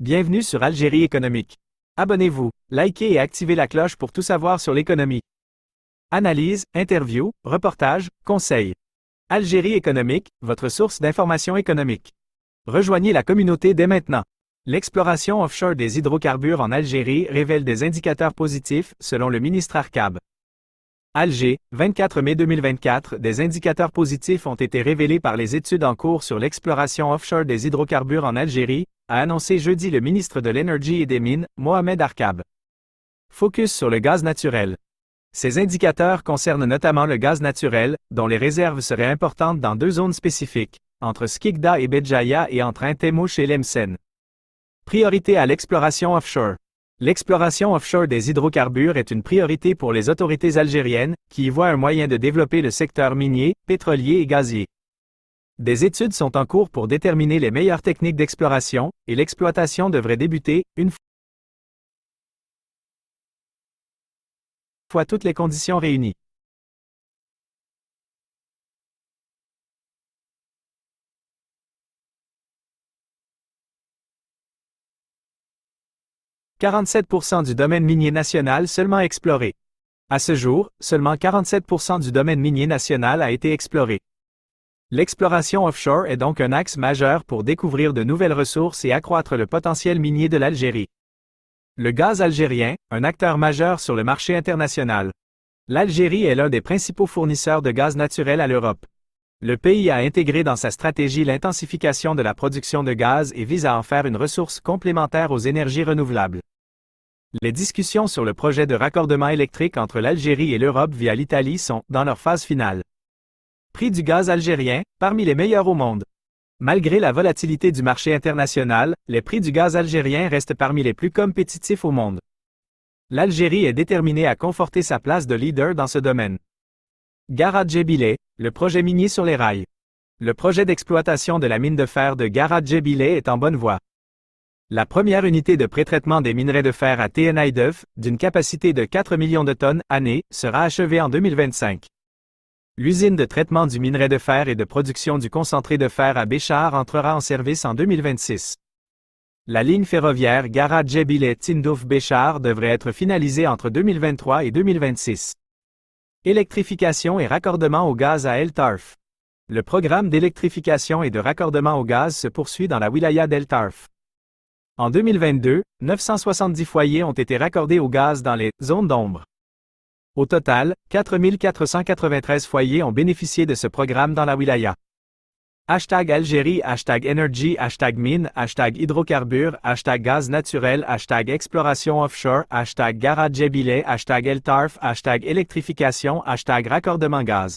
Bienvenue sur Algérie économique. Abonnez-vous, likez et activez la cloche pour tout savoir sur l'économie. Analyse, interview, reportage, conseils. Algérie économique, votre source d'information économique. Rejoignez la communauté dès maintenant. L'exploration offshore des hydrocarbures en Algérie révèle des indicateurs positifs, selon le ministre Arcab. Alger, 24 mai 2024, des indicateurs positifs ont été révélés par les études en cours sur l'exploration offshore des hydrocarbures en Algérie, a annoncé jeudi le ministre de l'Énergie et des Mines, Mohamed Arcab. Focus sur le gaz naturel. Ces indicateurs concernent notamment le gaz naturel, dont les réserves seraient importantes dans deux zones spécifiques, entre Skikda et Béjaïa et entre Intemouche et Lemsen. Priorité à l'exploration offshore. L'exploration offshore des hydrocarbures est une priorité pour les autorités algériennes, qui y voient un moyen de développer le secteur minier, pétrolier et gazier. Des études sont en cours pour déterminer les meilleures techniques d'exploration, et l'exploitation devrait débuter, une fois toutes les conditions réunies. « 47% du domaine minier national seulement exploré. À ce jour, seulement 47% du domaine minier national a été exploré. L'exploration offshore est donc un axe majeur pour découvrir de nouvelles ressources et accroître le potentiel minier de l'Algérie. Le gaz algérien, un acteur majeur sur le marché international. L'Algérie est l'un des principaux fournisseurs de gaz naturel à l'Europe. Le pays a intégré dans sa stratégie l'intensification de la production de gaz et vise à en faire une ressource complémentaire aux énergies renouvelables. Les discussions sur le projet de raccordement électrique entre l'Algérie et l'Europe via l'Italie sont dans leur phase finale. Prix du gaz algérien, parmi les meilleurs au monde. Malgré la volatilité du marché international, les prix du gaz algérien restent parmi les plus compétitifs au monde. L'Algérie est déterminée à conforter sa place de leader dans ce domaine. Garat Djebileh, le projet minier sur les rails. Le projet d'exploitation de la mine de fer de Garat Djebileh est en bonne voie. La première unité de pré-traitement des minerais de fer à TNI-DEF, d'une capacité de 4 millions de tonnes année, sera achevée en 2025. L'usine de traitement du minerai de fer et de production du concentré de fer à Béchar entrera en service en 2026. La ligne ferroviaire Garat Djebileh-Tindouf-Béchar devrait être finalisée entre 2023 et 2026. Électrification et raccordement au gaz à El Tarf. Le programme d'électrification et de raccordement au gaz se poursuit dans la wilaya d'El Tarf. En 2022, 970 foyers ont été raccordés au gaz dans les zones d'ombre. Au total, 4 493 foyers ont bénéficié de ce programme dans la wilaya. #Algérie, #Energy, #Mine, #Hydrocarbures, #Gaz naturel, #Exploration offshore, #Garat Djebileh, #El Tarf, #Électrification, #Raccordement gaz.